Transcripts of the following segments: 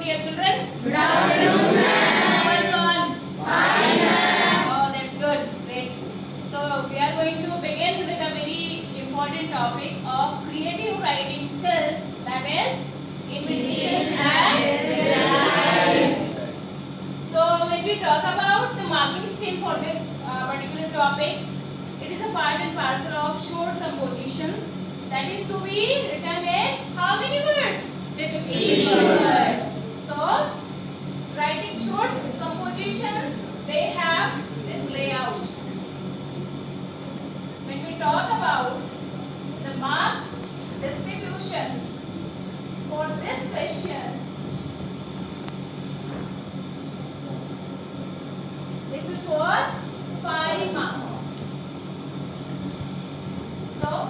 dear children? Good afternoon, ma'am. How are you all? Fine, ma'am. Oh, that's good. Great. So we are going to begin with a very important topic of creative writing skills, that is invitations and replies. So when we talk about the marking scheme for this particular topic, it is a part and parcel of short compositions that is to be written in how many words? 15 words. So writing short compositions, they have this layout. When we talk about the marks distribution for this question, this is for 5 marks. So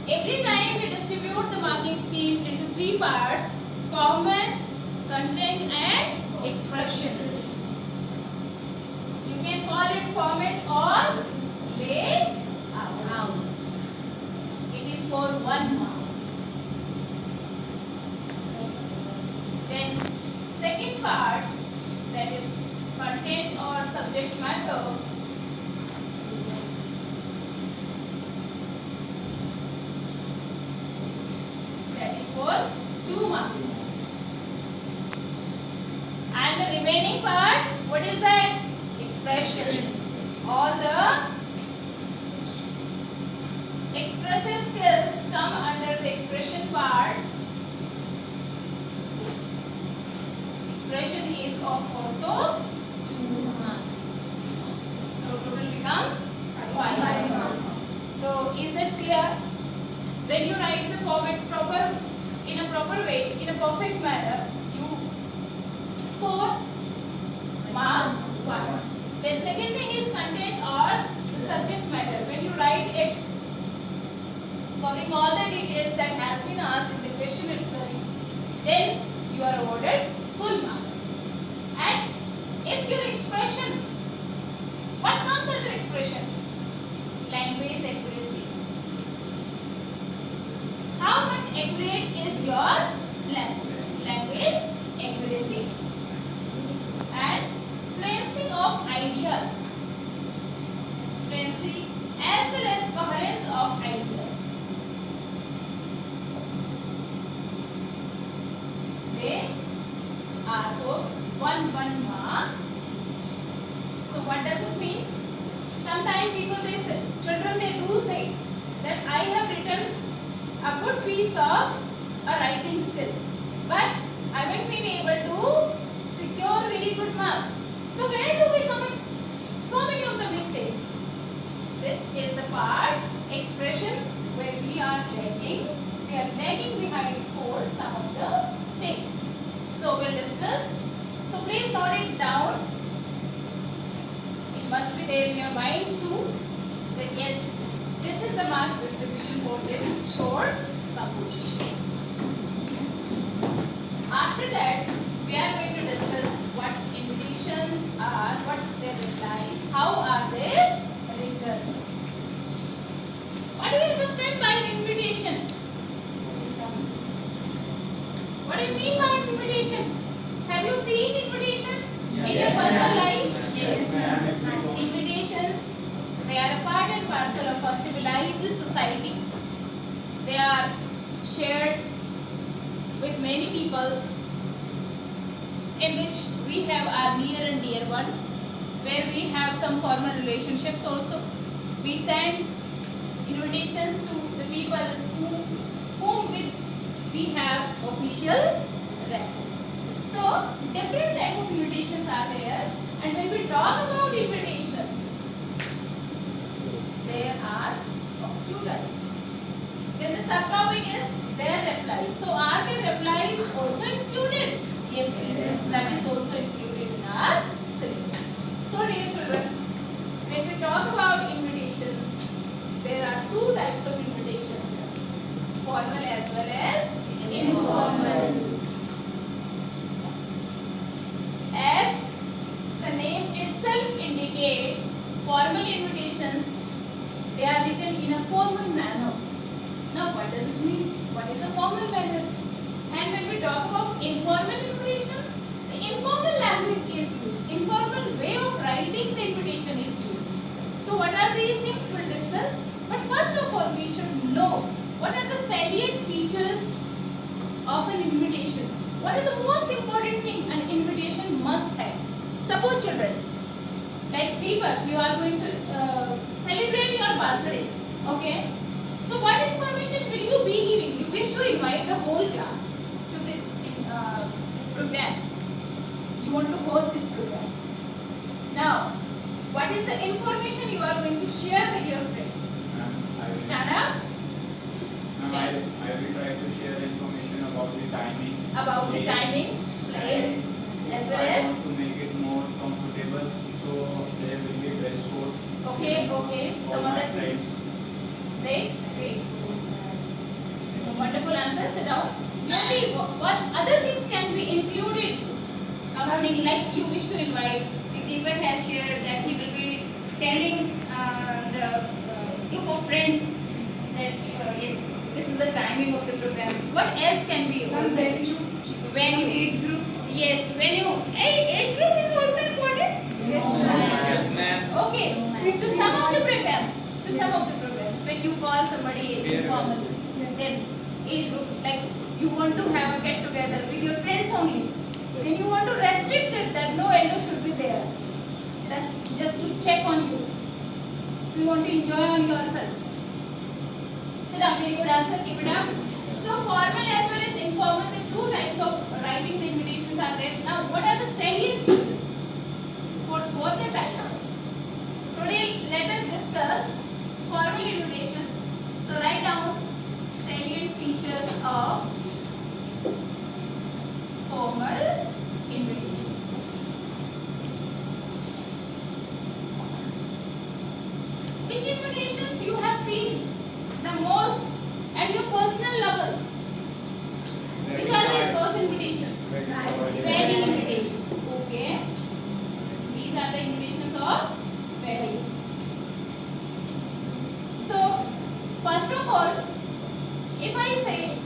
every time we distribute the marking scheme into 3 parts: format, content and expression. You can call it format or layout. It is for 1 mark. Then second part, that is content or subject matter. That is for 2 marks. And the remaining part, what is that? Expression. All the expressive skills come under the expression part. Expression is of also 2 marks. So total becomes 5 marks. So is that clear? When you write the format in a proper way, in a perfect manner, you score mark 1. Then second thing is content or the subject matter. When you write it covering all the details that has been asked in the question itself, then you are awarded full marks. And if your expression, what comes under expression? Language accuracy. How much accurate is your language? Language accuracy. And fluency of ideas. Fluency as well as coherence of ideas. They are for 1 mark. So what does it mean? Sometimes people, they say, children, they do say that I have written a good piece of a writing skill, but I haven't been able to secure very good marks. So where do we commit so many of the mistakes? This is the part, expression, where we are lagging. We are lagging behind for some of the things. So we'll discuss. So please note it down. It must be there in your minds too, that yes, this is the marks distribution for this short composition. After that, we are going to discuss what invitations are, what their replies, how are they written. What do you understand by an invitation? What do you mean by invitation? Have you seen invitations in your personal lives? Yes. Invitations, they are a part and parcel of a civilized society. They are shared with many people, in which we have our near and dear ones, where we have some formal relationships also. We send invitations to the people whom we have official rapport. So different type of invitations are there, and when we talk about invitations, there are of 2 types. Then the subtopic is their replies. So are their replies also included? Yes, that is also included in our syllabus. So dear children, when we talk about invitations, there are 2 types of invitations, formal as well as informal. As the name itself indicates, formal invitations, they are written in a formal manner. Now what does it mean? What is a formal manner? And when we talk about informal invitation, are these things we'll discuss. But first of all, we should know what are the salient features of an invitation. What are the most important thing an invitation must have? Suppose children, like Deepak, you are going to celebrate your birthday. Okay. So what information will you be giving? You wish to invite the whole class to this program. You want to host this program. Now, what is the information you are going to share with your friends? Stand up. I will try to share information about the timing. About the timings, place, as well I as. want to make it more comfortable, so there will be dress code. Okay. For Some my other things. Great. So wonderful answer. Sit down. Jyoti, what other things can be included? According, like you wish to invite. Deepak has shared that he will be telling the group of friends that yes, this is the timing of the program. What else can be also? Venue. Age group. Yes, venue. Age group is also important. Yes, ma'am. Okay. To some of the programs, when you call somebody informal, then age group, like you want to have a get together with your friends only, then you want to restrict it that no elder should be there. That's just to check on you. You want to enjoy on yourselves. Sit down, very good answer, keep it up. So formal as well as informal, the two types of writing the invitations are there. Now what are the salient features for both the types? Today let us discuss formal invitations. So write down salient features of formal invitations. Which invitations you have seen the most at your personal level? Which are those invitations? Wedding invitations. Okay. These are the invitations of weddings. So, first of all, if I say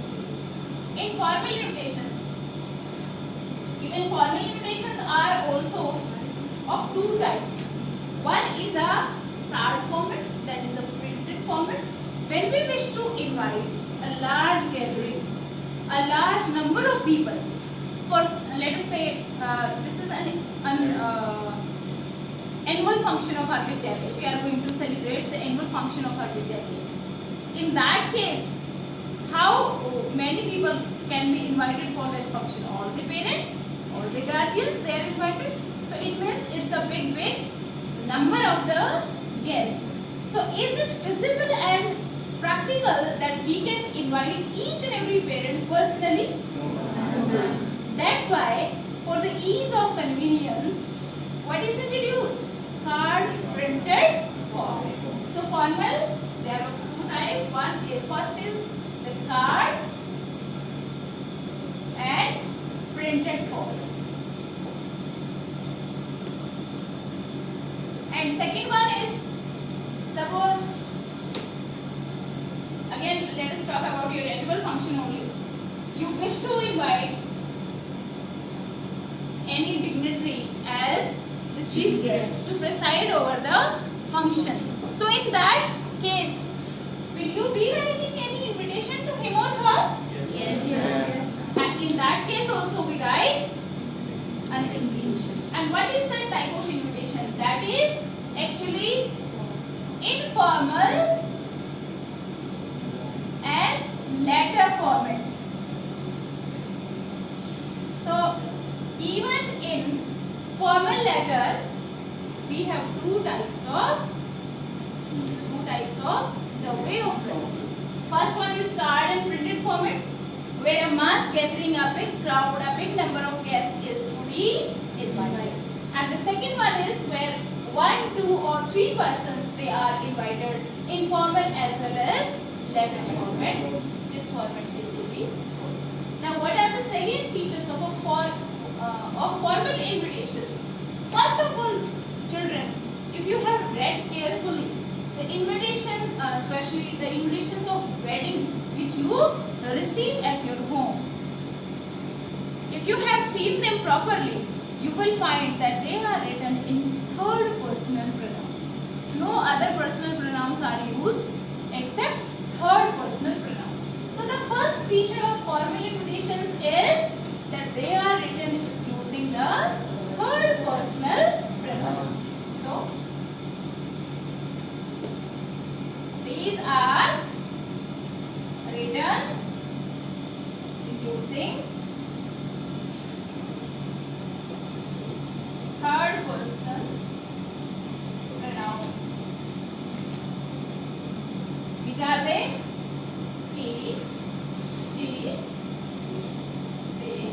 informal invitations, even formal invitations are also of two types. One is a card format, that is a printed format. When we wish to invite a large gathering, a large number of people, for let us say this is an annual function of our Vidyalaya. We are going to celebrate the annual function of our Vidyalaya. In that case, how many people can be invited for that function? All the parents, all the guardians, they are invited. So it means it's a big number of the guests. So is it feasible and practical that we can invite each and every parent personally? No. That's why, for the ease of convenience, what is introduced? Card printed form. So formal, there are two types. One is, first is the card and printed form. And second one is, suppose, again let us talk about your annual function only. You wish to invite any dignitary as the chief guest to preside over the function. So in that case, will you be writing any invitation to him or her? Yes. And in that case also we write an invitation. And what is that type of invitation? That is actually informal and letter format. So even in formal letter, we have two types of the way of writing. First one is card and printed format, where a mass gathering, a big crowd, a big number of guests is to be invited. And the second one is where 1, 2 or 3 persons they are invited, informal as well as letter format. This format is to be. Now what are the salient features of formal invitations? First of all, children, if you have read carefully the invitation, especially the invitations of wedding which you receive at your homes, if you have seen them properly, you will find that they are written in third personal pronouns. no other personal pronouns are used except third personal pronouns. So the first feature of formal invitations is that they are written using the third personal pronouns. So these are written using third personal pronouns. Which are they? He, she, they,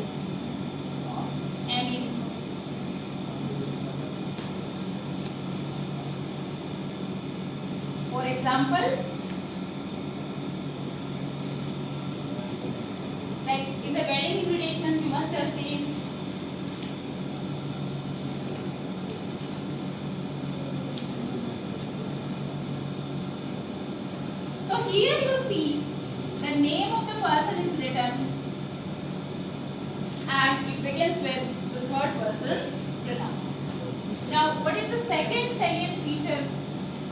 any. For example, like in the wedding invitations, you must have seen so here you see the name of the person is written and it begins with the third person pronouns. Now, what is the second salient feature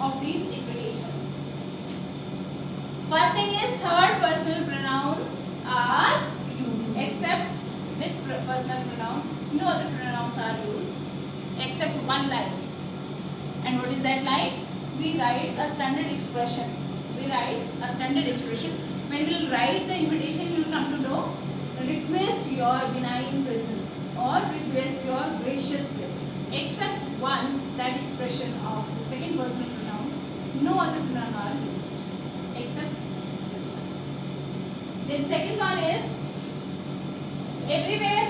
of these invitations? First thing is third personal pronoun are used except this personal pronoun. No other pronouns are used except one line. And what is that line? We write a standard expression. When we will write the invitation, you will come to know, request your benign presence or request your gracious presence. Except one, that expression of the second personal pronoun, no other pronoun are used except this one. Then second one is, everywhere,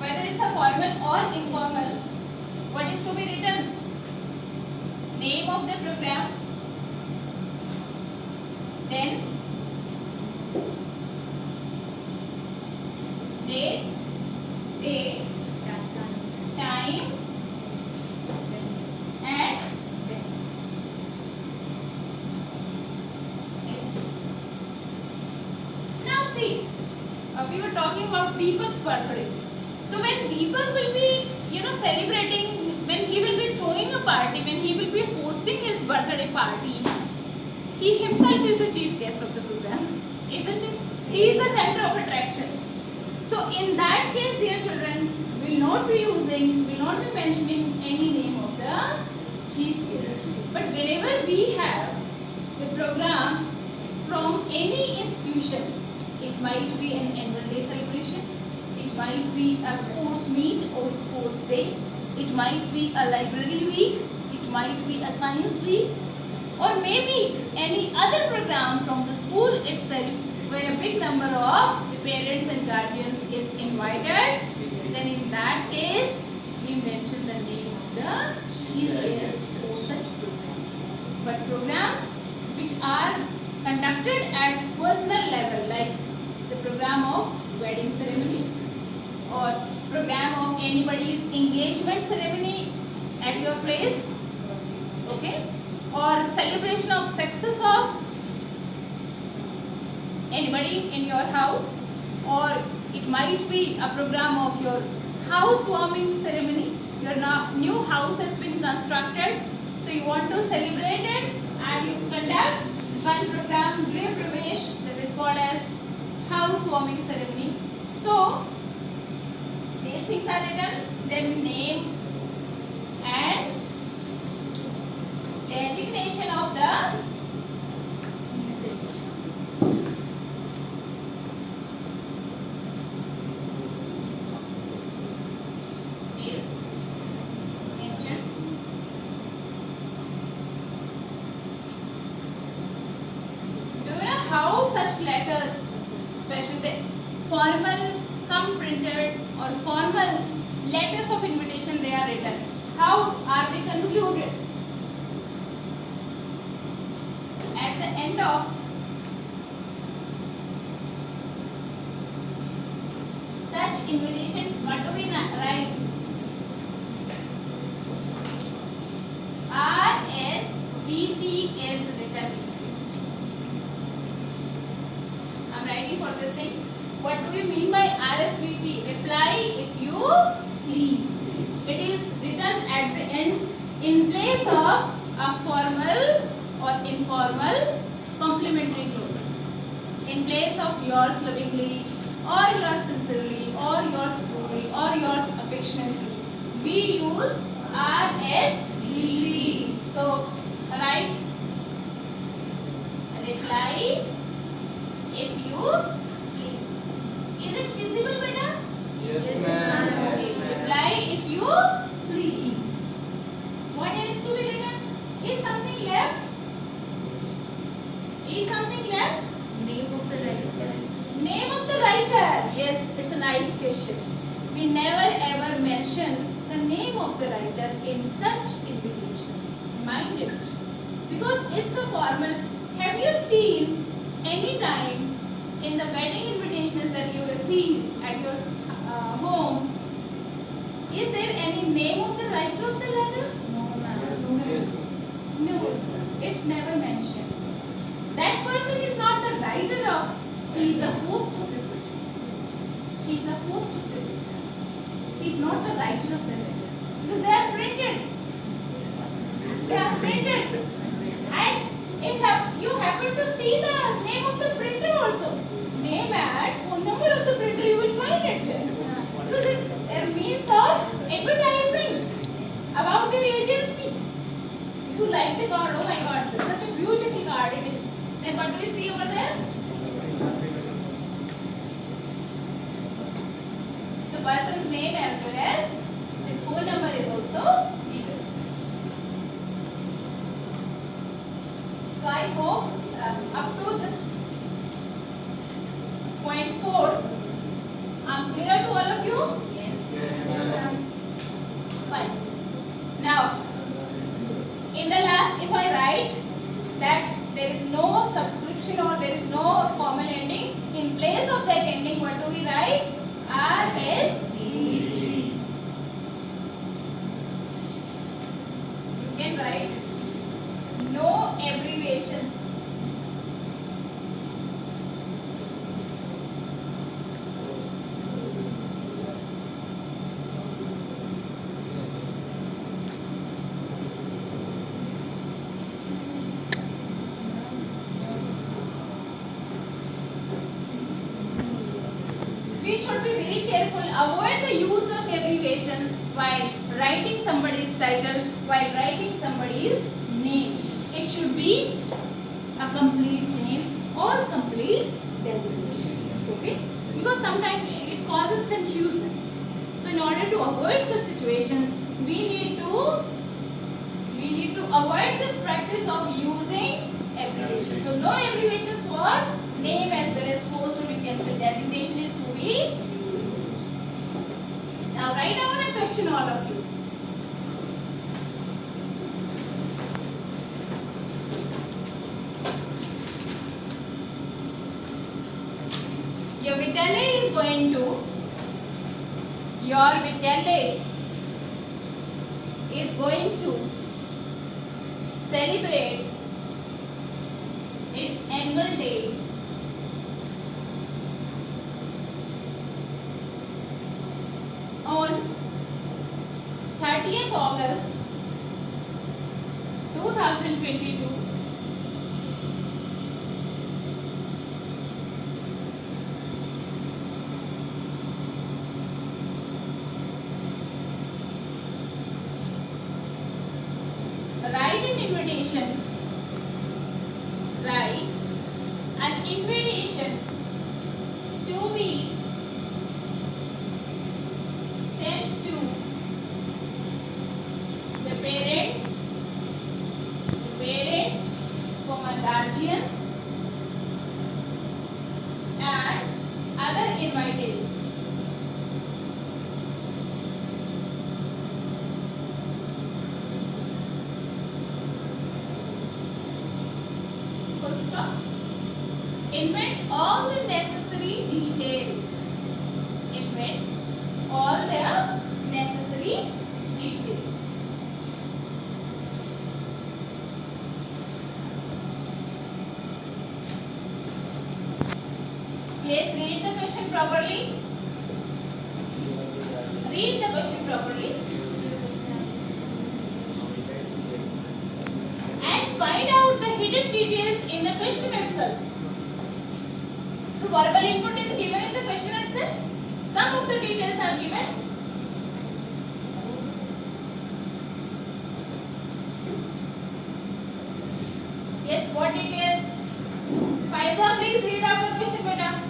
whether it's a formal or informal, what is to be written? Name of the program, then date, time, and now see, we were talking about Deepak's birthday. So when Deepak will be, celebrating, when he will be throwing a party, when he will be hosting his birthday party, he himself is the chief guest of the program, isn't it? He is the center of attraction. So in that case, dear children, will not be mentioning any name of the chief guest. But whenever we have the program from any institution, it might be an annual day celebration, it might be a sports meet or sports day, it might be a library week, it might be a science week, or maybe any other program from the school itself where a big number of parents and guardians is invited, then in that case we mention the name of the chief guest for such programs. But programs which are conducted at personal level, like the program of wedding ceremony or program of anybody's engagement ceremony at your place, okay, or celebration of success of anybody in your house, or it might be a program of your housewarming ceremony. Your new house has been constructed, so you want to celebrate it and you conduct one program, Griha Pravesh, that is called as housewarming ceremony. So these things are written, then name and designation of the is mentioned. Do you know how such letters, especially the formal come printed or formal letters of invitation, they are written? How are they concluded? At the end of such invitation, what do we write? RSVP is written. I am writing for this thing. What do we mean by RSVP? Reply if you please. It is written at the end in place of a formal or informal complimentary clause. In place of yours lovingly, or yours sincerely, or yours truly, or yours affectionately, we use RSVP. So write reply if you please. Is it visible, beta? Yes, ma'am. Okay. Reply if you please. What else to be written? Is something left? Is something left? Name of the writer. Name of the writer. Yes, it's a nice question. We never ever mention the name of the writer in such invitations. Mind it. Because it's a formal. Have you seen any time in the wedding invitations that you receive at your homes? Is there any name of the writer of the letter? No, ma'am. Yes. No, it's never mentioned. That person is not the writer of, he is the host of the letter. He is the host of the letter. He is not the writer of the letter. Because they are printed. They are printed. And if you happen to see the name of the printer also, name and phone number of the printer, you will find it there. Because it's a means of advertising about their agency. If you like the card, oh my god, such a beautiful card it is. Then what do you see over there? The person's name as well as his phone number is also given. So I hope up to this point 4, I'm clear to all of you? Yes. Fine. Now, in the last, if I write that there is no subscription or there is no formal ending, in place of that ending, what do we write? RSVP. You can write no abbreviations. We should be very careful, avoid the use of abbreviations while writing somebody's title, while writing somebody's name. It should be a complete name or complete designation. Okay? Because sometimes it causes confusion. So in order to avoid such situations, we need to avoid this practice of using abbreviations. So no abbreviations for name as well as post, or we can say designation is to be used. Now write down a question, all of you. Your Vidyalaya is going to celebrate its annual day on 30th August 2022 write an invitation to be sent to the parents, guardians and other invitees. Full stop. Invent all the necessary details. Invent all the necessary details. Yes, read the question properly. Read the question properly. given details in the question itself. The verbal input is given in the question itself. Some of the details are given. Yes, what details? Faiza, please read out the question, beta.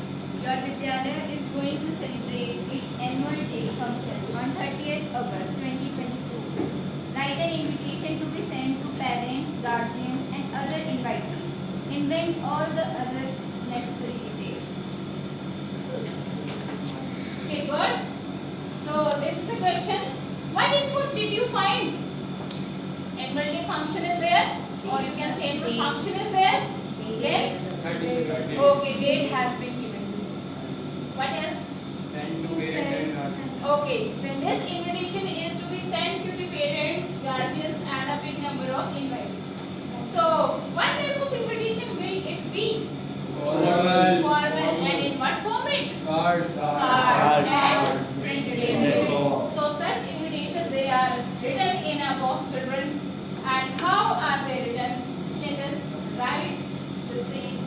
Your Vidyalaya is going to celebrate its annual day function on 30th August 2022. Write an invitation to be sent to parents, guardians and other invitees. Invent all the other necessary details. Okay, good. So this is the question. What input did you find? Annual day function is there, or you can say annual function is there. Then, okay, date has been given. What else? Send to parents and Okay, this invitation is to be sent to the parents, guardians and a big number of invitees. So, what type of invitation will it be? Formal. And in what format? Card and printed. So, such invitations, they are written in a box, children. And how are they written? Let us write the same.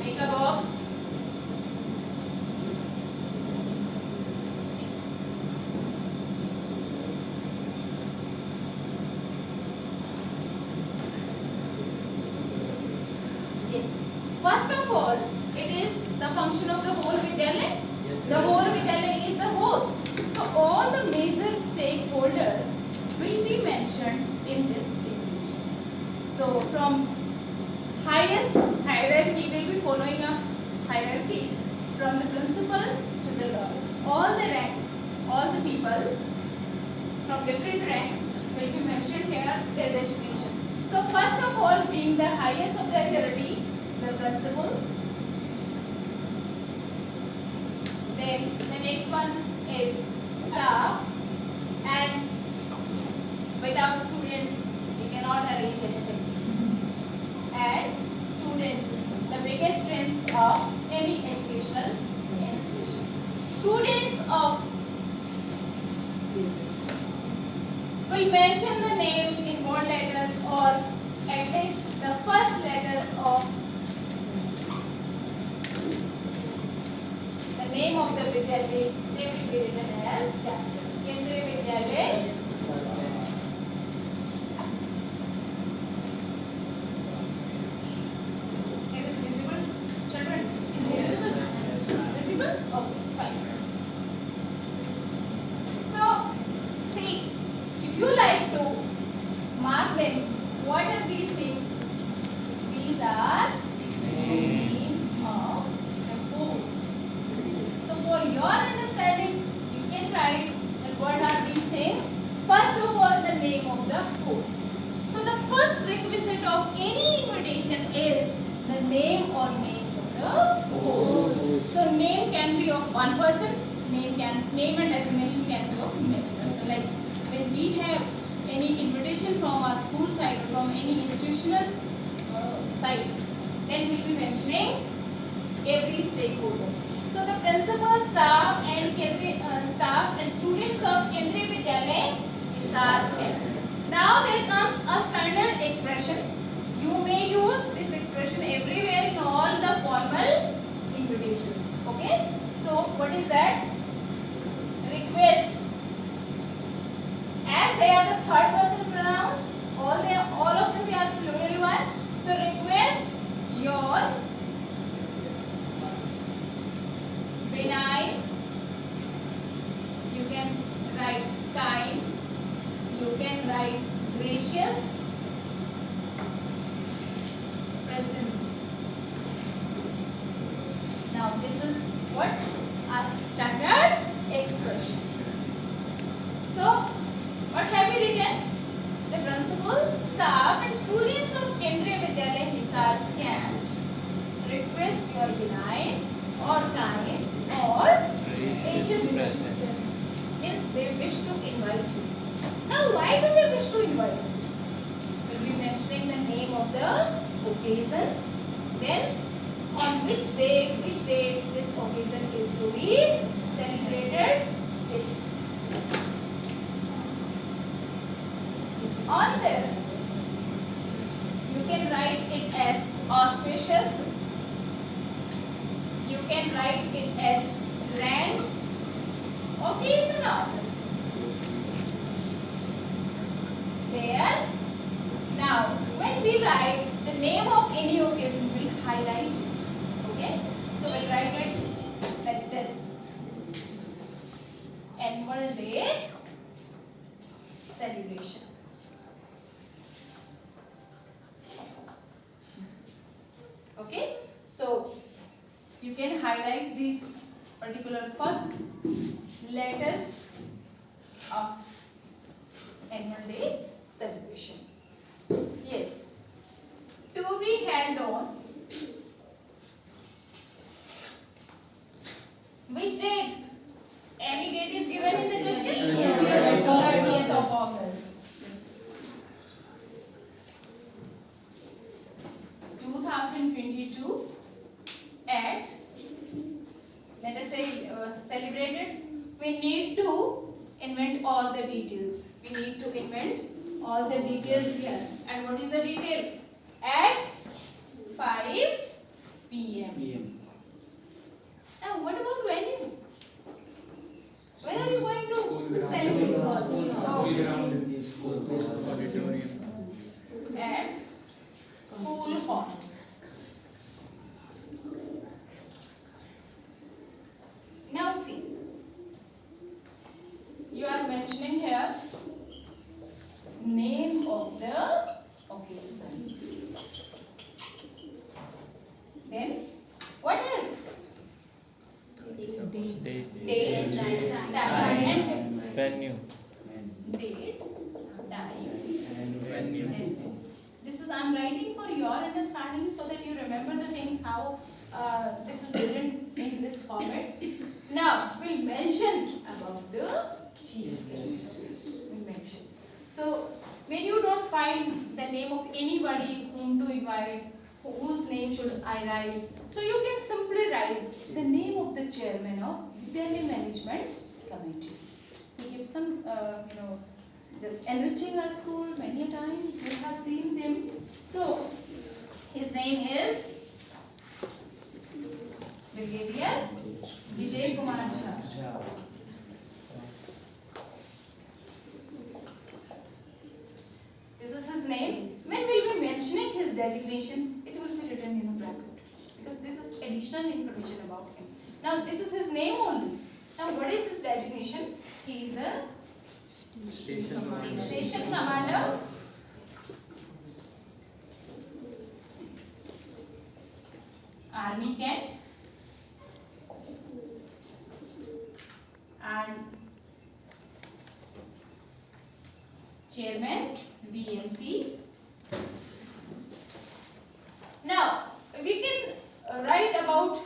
Make a box. Yes. First of all, it is the function of the whole Vidyalaya. The whole Vidyalaya is the host. So all the major stakeholders will be mentioned in this invitation. So from highest hierarchy will be following a hierarchy from the principal to the lowest. All the ranks, all the people from different ranks will be mentioned here, their designation. So first of all, being the highest of the hierarchy, the principal. Then the next one is staff, and without students we cannot arrange anything. And students, the biggest strengths of any educational institution. Students of will mention the name in bold letters or at least the first letters of the name of the Vidyalaya. They will be written as capital. Kendriya Vidyalaya. Is it visible, children? Is it visible? Visible? Okay, fine. So, see, if you like to mark them, what are these things? These are names of the hosts. So, for your understanding, you can write that what are these things? First of all, the name of the host. So, the first requisite of any invitation is the name or names of the host. So, name can be of one person, name and designation can be of many persons. Like when we have any invitation from our school side or from any institutional side, then we will be mentioning every stakeholder. So the principal, staff and staff and students of Kendriya Vidyalaya Hisar Canada. Now there comes a standard expression. You may use this expression everywhere in all the formal invitations. Okay? So what is that? Request. As they are the third person pronouns, all of them they are plural one. So request your benign. You can write kind. You can write gracious presence. Now this is what? A standard expression. So what have we written? The principal, staff and students of Kendriya Vidyalaya Hisar can request your benign or kind or gracious presence. Means they wish to invite you. Now why do they wish to invite you? We'll be mentioning the name of the occasion, then on which day this occasion is to be celebrated. This. On the celebration. Okay, so you can highlight these particular first letters of annual day celebration. Yes, to be held on which date? Any date is given in the question? Yes. 30th of August. 2022 at, let us say, celebrated. We need to invent all the details. We need to invent all the details here. And what is the detail? At 5 p.m. Now, what about venue? Where are you going to celebrate? At school hall. Now see, you are mentioning here name of the occasion. Then what else? Date, time, and Venue. date, time, and venue. This is I'm writing for your understanding so that you remember the things how this is written in this format. Now we'll mention about the chief guest. We'll mention. So when you don't find the name of anybody whom to invite, whose name should I write? So you can simply write the name of the chairman of Vidyalaya Management Committee. He gives some, just enriching our school many a time. We have seen him. So his name is Brigadier Vijay Kumar Jha. This is his name. When we'll be mentioning his designation, it will be written in a bracket because this is additional information about him. Now this is his name only. Now what is his designation? He is the Station Commander. Army Camp and Chairman BMC. Now we can write about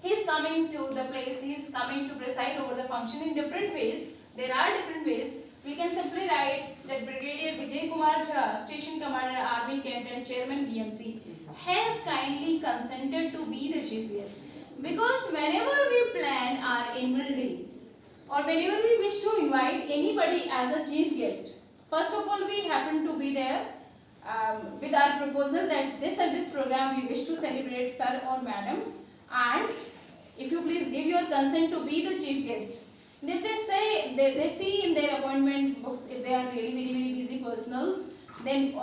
he's coming to the place, he's coming to preside over the function in different ways. There are different ways. We can simply write that Brigadier Vijay Kumar Jha, Station Commander, Army Camp and Chairman BMC has kindly consented to be the chief guest. Because whenever we plan our annual day or whenever we wish to invite anybody as a chief guest, first of all we happen to be there with our proposal that this and this program we wish to celebrate sir or madam, and if you please give your consent to be the chief guest. Then they say, they see in their appointment books if they are really very busy personals, then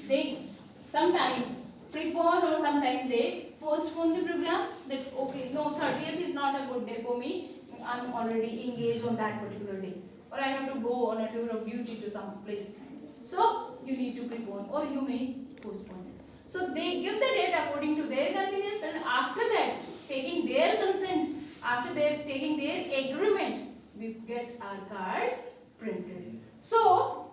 they sometime prepone or sometime they postpone the program that okay, no, 30th is not a good day for me, I'm already engaged on that particular day, or I have to go on a tour of duty to some place. So you need to prepone or you may postpone it. So they give the date according to their convenience, and after that, taking their consent, after taking their agreement, we get our cards printed. So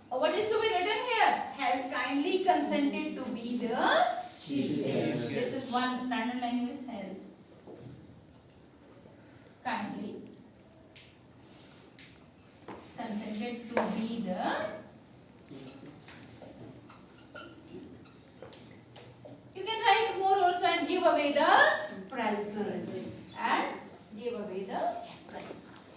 what is to be written here? Has kindly consented to be the chief guest. This is one standard language, has kindly consented to be the. You can write more also and give away the prizes. And give away the prizes.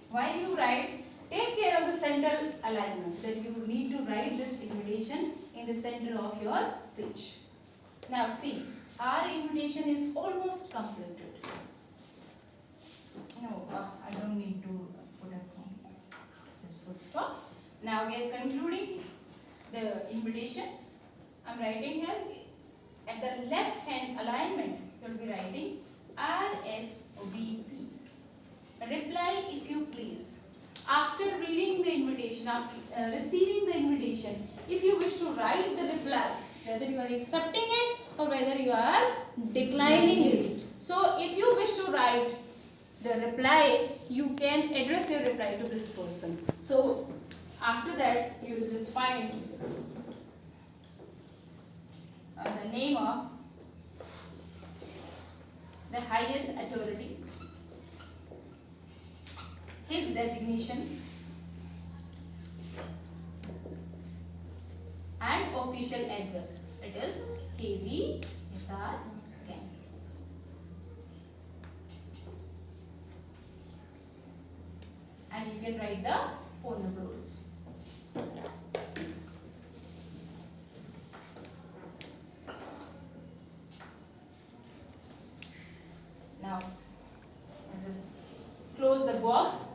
While you write, take care of the central alignment, that you need to write this invitation in the center of your page. Now see, our invitation is almost completed. No, I don't need to put a just put stop. Now we are concluding the invitation. I am writing here At the left hand alignment, you will be writing RSVP. Reply if you please. After reading the invitation, after receiving the invitation, if you wish to write the reply, whether you are accepting it or whether you are declining it. So if you wish to write the reply, you can address your reply to this person. So after that, you will just find the name of the highest authority, his designation, and official address. It is KV Hisar Camp. And you can write the phone number also. Now, I'll just close the box.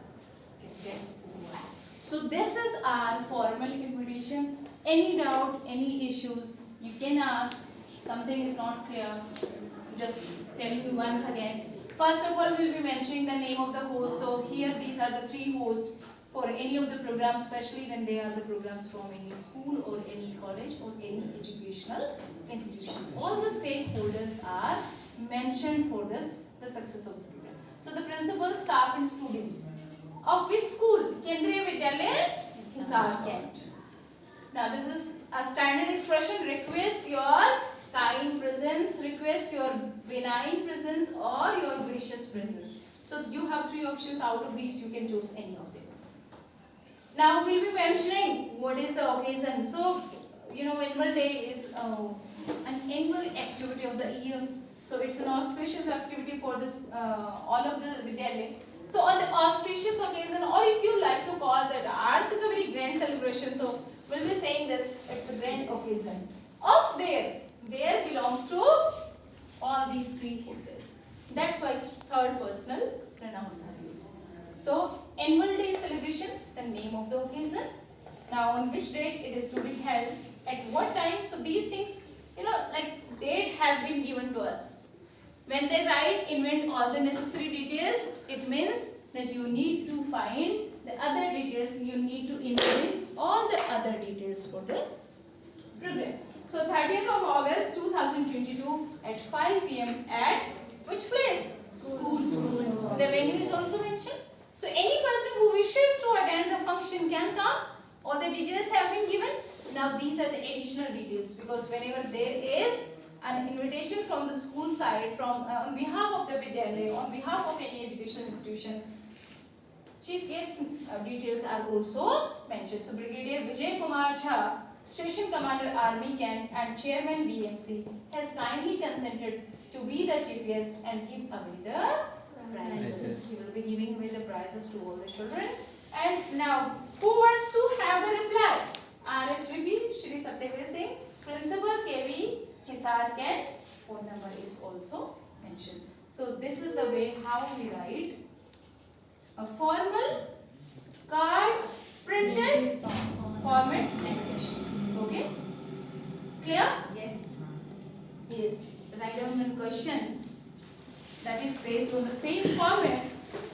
It gets over. So this is our formal invitation. Any doubt, any issues, you can ask. Something is not clear, just telling you once again. First of all, we'll be mentioning the name of the host. So here these are the 3 hosts for any of the programs, especially when they are the programs from any school or any college or any educational institution. All the stakeholders are mentioned for this, the success of the program. So the principal, staff and students of which school? Kendriya Vidyalaya, Hisar Kent. Now this is a standard expression. Request your kind presence, request your benign presence or your gracious presence. So you have 3 options. Out of these you can choose any of them. Now we'll be mentioning what is the occasion. So annual day is an annual activity of the year. So it's an auspicious activity for this all of the Vidyalaya. So on the auspicious occasion, or if you like to call that, ours is a very grand celebration. So we'll be saying this, it's the grand occasion of there. There belongs to all these 3 holders. That's why third personal pronouns are used. So annual day celebration, the name of the occasion. Now on which date it is to be held, at what time. So these things, like date has been given to us. When they write invent all the necessary details, it means that you need to find the other details, you need to invent all the other details for the program. So 30th of August 2022 at 5 p.m. at which place? School. The venue is also mentioned. So any person who wishes to attend the function can come. All the details have been given. Now these are the additional details, because whenever there is an invitation from the school side, from on behalf of the Vidyalaya, on behalf of any educational institution, chief guest details are also mentioned. So Brigadier Vijay Kumar Jha, Station Commander Army Camp and Chairman BMC, has kindly consented to be the chief guest and give away the prizes. He will be giving away the prizes to all the children. And now, who wants to have the reply? RSVP, Shri Satyavir Singh, Principal KV Hisar Kent, phone number is also mentioned. So this is the way how we write a formal card printed format invitation. Okay? Clear? Yes. Yes. Write down one question that is based on the same format.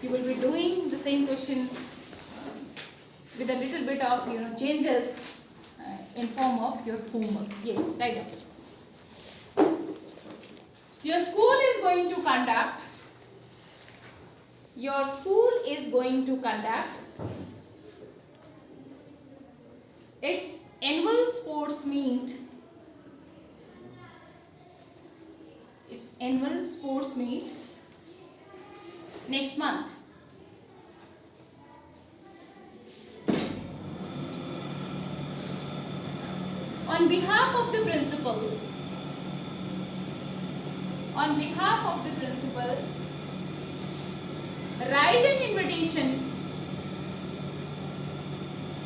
You will be doing the same question with a little bit of changes in form of your homework. Yes, write down. Your school is going to conduct. Your school is going to conduct its annual sports meet. Its annual sports meet next month. On behalf of the principal, write an invitation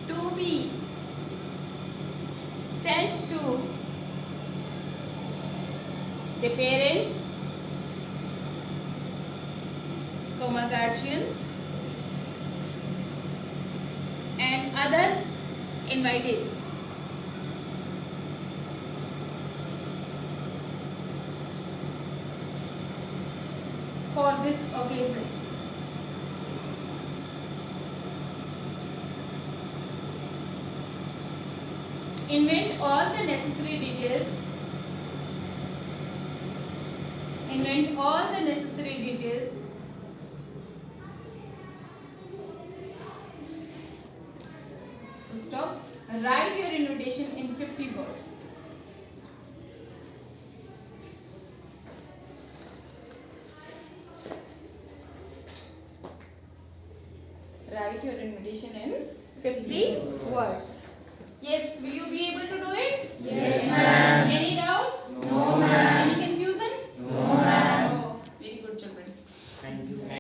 to be sent to the parents, guardians, and other invitees. this occasion. Invent all the necessary details. Invent all the necessary details. Stop. Write your invitation in 50 words. Write your invitation in 50 words. Yes, will you be able to do it? Yes, ma'am.